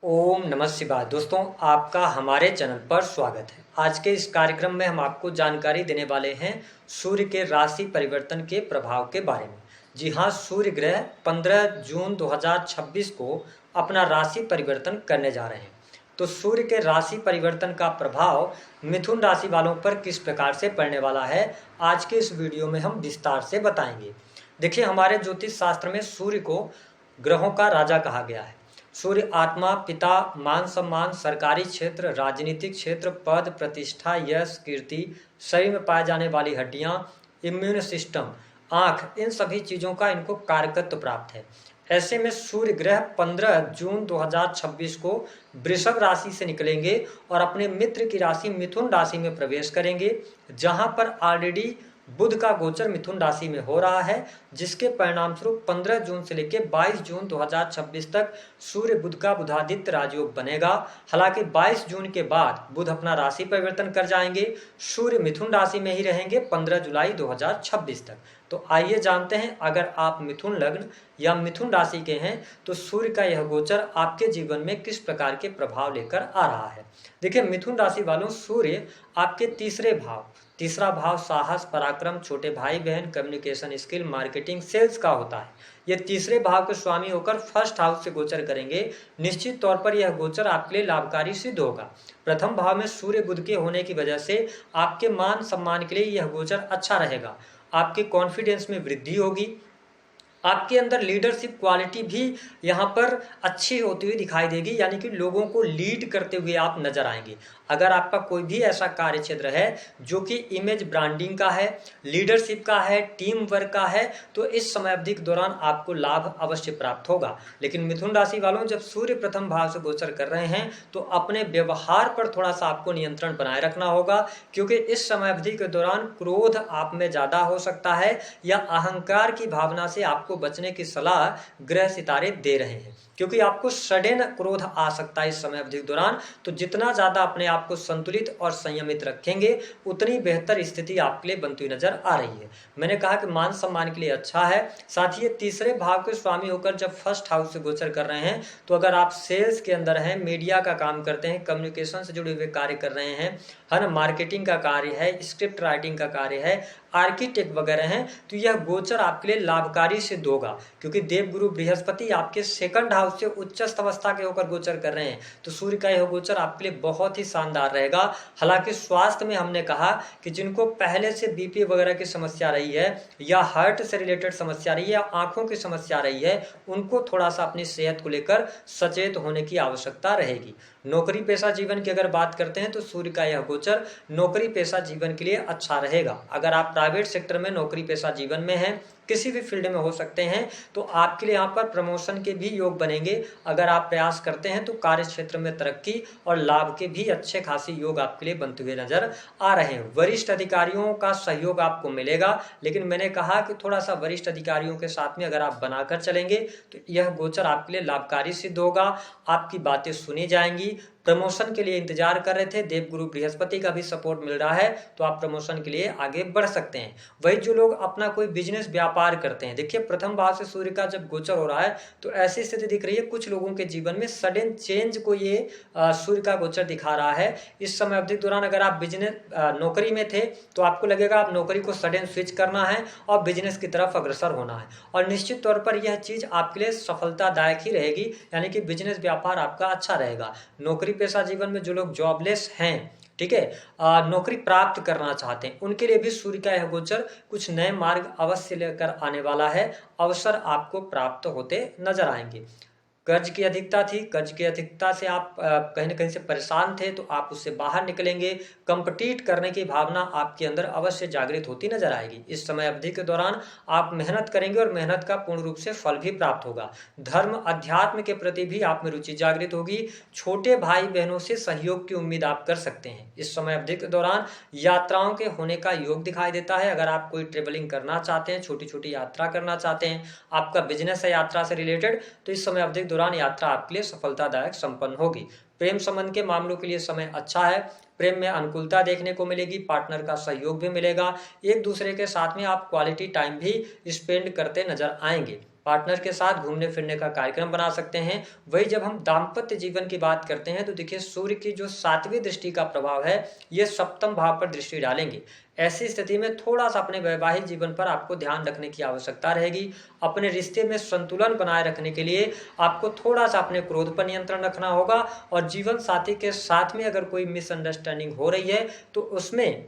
ओम नमः शिवाय। दोस्तों, आपका हमारे चैनल पर स्वागत है। आज के इस कार्यक्रम में हम आपको जानकारी देने वाले हैं सूर्य के राशि परिवर्तन के प्रभाव के बारे में। जी हाँ, सूर्य ग्रह 15 जून 2026 को अपना राशि परिवर्तन करने जा रहे हैं। तो सूर्य के राशि परिवर्तन का प्रभाव मिथुन राशि वालों पर किस प्रकार से पड़ने वाला है, आज के इस वीडियो में हम विस्तार से बताएंगे। देखिए, हमारे ज्योतिष शास्त्र में सूर्य को ग्रहों का राजा कहा गया है। सूर्य आत्मा, पिता, मान सम्मान, सरकारी क्षेत्र, राजनीतिक क्षेत्र, पद, प्रतिष्ठा, यश, कीर्ति, शरीर में पाए जाने वाली हड्डियां, इम्यून सिस्टम, आंख, इन सभी चीजों का इनको कारकत्व प्राप्त है। ऐसे में सूर्य ग्रह 15 जून 2026 को वृषभ राशि से निकलेंगे और अपने मित्र की राशि मिथुन राशि में प्रवेश करेंगे, जहां पर ऑलरेडी बुध का गोचर मिथुन राशि में हो रहा है, जिसके परिणाम स्वरूप 15 जून से लेकर 22 जून 2026 तक सूर्य बुध का बुधादित्य राजयोग बनेगा। हालांकि 22 जून के बाद बुध अपना राशि परिवर्तन कर जाएंगे, सूर्य मिथुन राशि में ही रहेंगे 15 जुलाई 2026 तक। तो आइए जानते हैं, अगर आप मिथुन लग्न या मिथुन राशि के हैं तो सूर्य का यह गोचर आपके जीवन में किस प्रकार के प्रभाव लेकर आ रहा है। देखिए, मिथुन राशि वालों, सूर्य आपके तीसरा भाव साहस, पराक्रम, छोटे भाई बहन, कम्युनिकेशन स्किल, मार्केटिंग, सेल्स का होता है। ये तीसरे भाव के स्वामी होकर फर्स्ट हाउस से गोचर करेंगे। निश्चित तौर पर यह गोचर आपके लिए लाभकारी सिद्ध होगा। प्रथम भाव में सूर्य बुध के होने की वजह से आपके मान सम्मान के लिए यह गोचर अच्छा रहेगा। आपके कॉन्फिडेंस में वृद्धि होगी। आपके अंदर लीडरशिप क्वालिटी भी यहाँ पर अच्छी होती हुई दिखाई देगी, यानी कि लोगों को लीड करते हुए आप नजर आएंगे। अगर आपका कोई भी ऐसा कार्य क्षेत्र है जो कि इमेज ब्रांडिंग का है, लीडरशिप का है, टीम वर्क का है, तो इस समय अवधि के दौरान आपको लाभ अवश्य प्राप्त होगा। लेकिन मिथुन राशि वालों, जब सूर्य प्रथम भाव से गोचर कर रहे हैं तो अपने व्यवहार पर थोड़ा सा आपको नियंत्रण बनाए रखना होगा, क्योंकि इस समय अवधि के दौरान क्रोध आप में ज्यादा हो सकता है या अहंकार की भावना से आपको बचने की सलाह ग्रह सितारे दे रहे हैं, क्योंकि आपको सडन क्रोध आ सकता है इस समय अवधि के दौरान। तो जितना ज्यादा अपने आप को संतुलित और संयमित रखेंगे, उतनी बेहतर स्थिति आपके लिए बनती हुई नजर आ रही है। मैंने कहा कि मान सम्मान के लिए अच्छा है। साथ ही ये तीसरे भाव के स्वामी होकर जब फर्स्ट हाउस से गोचर कर रहे हैं, तो अगर आप सेल्स के अंदर हैं, मीडिया का काम करते हैं, कम्युनिकेशन से जुड़े हुए कार्य कर रहे हैं, है ना, मार्केटिंग का कार्य है, स्क्रिप्ट राइटिंग का कार्य है, आर्किटेक्ट वगैरह हैं, तो यह गोचर आपके लिए लाभकारी सिद्ध होगा। क्योंकि देवगुरु बृहस्पति आपके सेकंड हाउस से उच्चस्थ अवस्था के होकर गोचर कर रहे हैं, तो सूर्य का यह गोचर आपके लिए बहुत ही शानदार रहेगा। हालांकि स्वास्थ्य में हमने कहा कि जिनको पहले से बीपी वगैरह की समस्या रही है या हार्ट से रिलेटेड समस्या रही है या आंखों की समस्या रही है, उनको थोड़ा सा अपनी सेहत को लेकर सचेत होने की आवश्यकता रहेगी। नौकरी पेशा जीवन की अगर बात करते हैं तो सूर्य का यह गोचर नौकरी पेशा जीवन के लिए अच्छा रहेगा। अगर आप प्राइवेट सेक्टर में नौकरी पेशा जीवन में हैं, किसी भी फील्ड में हो सकते हैं, तो आपके लिए यहाँ पर प्रमोशन के भी योग बनेंगे। अगर आप प्रयास करते हैं तो कार्य क्षेत्र में तरक्की और लाभ के भी अच्छे खासी योग आपके लिए बनते हुए नजर आ रहे हैं। वरिष्ठ अधिकारियों का सहयोग आपको मिलेगा, लेकिन मैंने कहा कि थोड़ा सा वरिष्ठ अधिकारियों के साथ में अगर आप बनाकर चलेंगे तो यह गोचर आपके लिए लाभकारी सिद्ध होगा। आपकी बातें सुनी जाएंगी। प्रमोशन के लिए इंतजार कर रहे थे, देवगुरु बृहस्पति का भी सपोर्ट मिल रहा है, तो आप प्रमोशन के लिए आगे बढ़ सकते हैं। वही जो लोग अपना कोई बिजनेस व्यापार करते हैं, देखिए प्रथम भाव से सूर्य का जब गोचर हो रहा है तो ऐसी स्थिति दिख रही है कुछ लोगों के जीवन में सडन चेंज को ये सूर्य का गोचर दिखा रहा है। इस समय अवधि के दौरान अगर आप बिजनेस नौकरी में थे तो आपको लगेगा आप नौकरी को सडन स्विच करना है और बिजनेस की तरफ अग्रसर होना है, और निश्चित तौर पर यह चीज आपके लिए सफलतादायक ही रहेगी, यानी कि बिजनेस व्यापार आपका अच्छा रहेगा। नौकरी पेशा जीवन में जो लोग जॉबलेस हैं, ठीक है, नौकरी प्राप्त करना चाहते हैं, उनके लिए भी सूर्य का यह गोचर कुछ नए मार्ग अवश्य लेकर आने वाला है। अवसर आपको प्राप्त होते नजर आएंगे। कर्ज की अधिकता थी, कर्ज की अधिकता से आप कहीं ना कहीं से परेशान थे, तो आप उससे बाहर निकलेंगे। कंपटीट करने की भावना आपके अंदर अवश्य जागृत होती नजर आएगी। इस समय अवधि के दौरान आप मेहनत करेंगे और मेहनत का पूर्ण रूप से फल भी प्राप्त होगा। धर्म अध्यात्म के प्रति भी आप में रुचि जागृत होगी। छोटे भाई बहनों से सहयोग की उम्मीद आप कर सकते हैं। इस समय अवधि के दौरान यात्राओं के होने का योग दिखाई देता है। अगर आप कोई ट्रेवलिंग करना चाहते हैं, छोटी छोटी यात्रा करना चाहते हैं, आपका बिजनेस है यात्रा से रिलेटेड, तो इस समय अवधि दौरान यात्रा आपके लिए सफलतादायक संपन्न होगी। प्रेम संबंध के मामलों के लिए समय अच्छा है। प्रेम में अनुकूलता देखने को मिलेगी, पार्टनर का सहयोग भी मिलेगा। एक दूसरे के साथ में आप क्वालिटी टाइम भी स्पेंड करते नजर आएंगे। पार्टनर के साथ घूमने फिरने का कार्यक्रम बना सकते हैं। वही जब हम दाम्पत्य जीवन की बात करते हैं तो देखिए सूर्य की जो 7वीं दृष्टि का प्रभाव है ये सप्तम भाव पर दृष्टि डालेंगे। ऐसी स्थिति में थोड़ा सा अपने वैवाहिक जीवन पर आपको ध्यान रखने की आवश्यकता रहेगी। अपने रिश्ते में संतुलन बनाए रखने के लिए आपको थोड़ा सा अपने क्रोध पर नियंत्रण रखना होगा और जीवन साथी के साथ में अगर कोई मिसअंडरस्टैंडिंग हो रही है तो उसमें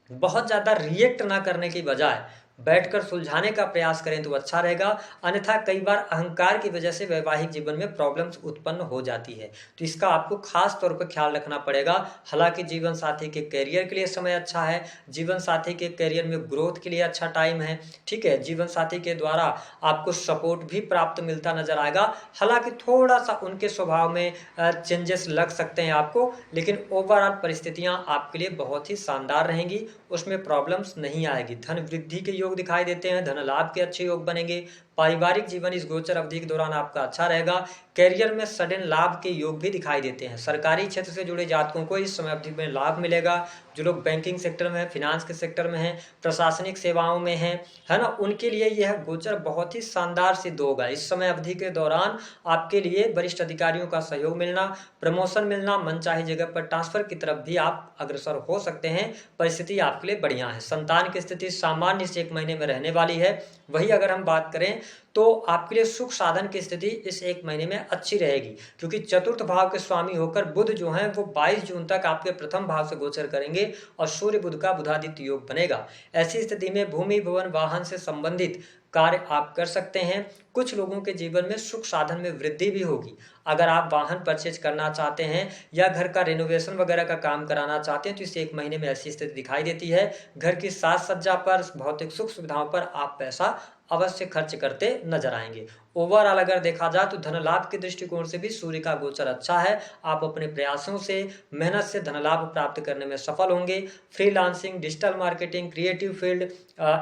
बहुत ज़्यादा रिएक्ट ना करने की बजाय बैठकर सुलझाने का प्रयास करें तो अच्छा रहेगा। अन्यथा कई बार अहंकार की वजह से वैवाहिक जीवन में प्रॉब्लम्स उत्पन्न हो जाती है, तो इसका आपको खास तौर पर ख्याल रखना पड़ेगा। हालांकि जीवन साथी के करियर के लिए समय अच्छा है, जीवन साथी के करियर में ग्रोथ के लिए अच्छा टाइम है, ठीक है। जीवन साथी के द्वारा आपको सपोर्ट भी प्राप्त मिलता नजर आएगा। हालांकि थोड़ा सा उनके स्वभाव में चेंजेस लग सकते हैं आपको, लेकिन ओवरऑल परिस्थितियां आपके लिए बहुत ही शानदार रहेंगी, उसमें प्रॉब्लम्स नहीं आएगी। धन वृद्धि के योग दिखाई देते हैं, धन लाभ के अच्छे योग बनेंगे। पारिवारिक जीवन इस गोचर अवधि के दौरान आपका अच्छा रहेगा। कैरियर में सडन लाभ के योग भी दिखाई देते हैं। सरकारी क्षेत्र से जुड़े जातकों को इस समय अवधि में लाभ मिलेगा। जो लोग बैंकिंग सेक्टर में है, फिनांस के सेक्टर में हैं, प्रशासनिक सेवाओं में हैं, है ना, उनके लिए यह गोचर बहुत ही शानदार सिद्ध होगा। इस समय अवधि के दौरान आपके लिए वरिष्ठ अधिकारियों का सहयोग मिलना, प्रमोशन मिलना, मनचाही जगह पर ट्रांसफर की तरफ भी आप अग्रसर हो सकते हैं। परिस्थिति आपके लिए बढ़िया है। संतान की स्थिति सामान्य से 1 महीने में रहने वाली है। वही अगर हम बात करें तो आपके लिए सुख साधन की स्थिति इस 1 महीने में अच्छी रहेगी, क्योंकि चतुर्थ भाव के स्वामी होकर बुध जो हैं वो 22 जून तक आपके प्रथम भाव से गोचर करेंगे और सूर्य बुध का बुधादित्य योग बनेगा। ऐसी स्थिति में भूमि भवन वाहन से संबंधित कार्य आप कर सकते हैं। कुछ लोगों के जीवन में सुख साधन में वृद्धि भी होगी। अगर आप वाहन परचेज करना चाहते हैं या घर का रेनोवेशन वगैरह का काम कराना चाहते हैं तो इस 1 महीने में ऐसी स्थिति दिखाई देती है। घर की साज सज्जा पर, भौतिक सुख सुविधाओं पर आप पैसा अवश्य खर्च करते नजर आएंगे। ओवरऑल अगर देखा जाए तो धन लाभ के दृष्टिकोण से भी सूर्य का गोचर अच्छा है। आप अपने प्रयासों से, मेहनत से धन लाभ प्राप्त करने में सफल होंगे। Freelancing, digital marketing, creative field,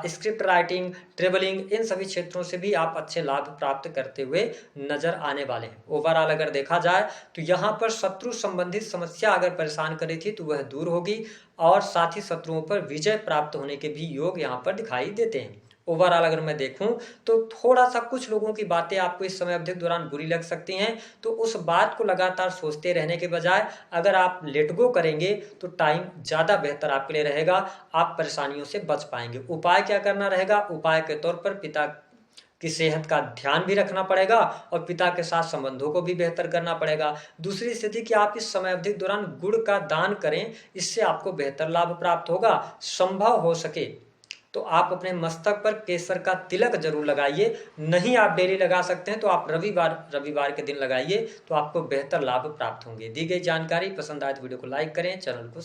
script writing, travelling, इन सभी क्षेत्रों से भी आप अच्छे लाभ प्राप्त करते हुए नजर आने वाले हैं। ओवरऑल अगर देखा जाए तो यहाँ पर शत्रु संबंधित समस्या अगर परेशान कर रही थी तो वह दूर होगी और साथ ही शत्रुओं पर विजय प्राप्त होने के भी योग यहाँ पर दिखाई देते हैं। ओवरऑल अगर मैं देखूं तो थोड़ा सा कुछ लोगों की बातें आपको इस समय अवधि के दौरान बुरी लग सकती हैं, तो उस बात को लगातार सोचते रहने के बजाय अगर आप लेट गो करेंगे तो टाइम ज़्यादा बेहतर आपके लिए रहेगा। आप परेशानियों से बच पाएंगे। उपाय क्या करना रहेगा? उपाय के तौर पर पिता की सेहत का ध्यान भी रखना पड़ेगा और पिता के साथ संबंधों को भी बेहतर करना पड़ेगा। दूसरी स्थिति कि आप इस समय अवधि के दौरान गुड़ का दान करें, इससे आपको बेहतर लाभ प्राप्त होगा। संभव हो सके तो आप अपने मस्तक पर केसर का तिलक जरूर लगाइए। नहीं आप डेली लगा सकते हैं तो आप रविवार के दिन लगाइए, तो आपको बेहतर लाभ प्राप्त होंगे। दी गई जानकारी पसंद आए तो वीडियो को लाइक करें, चैनल को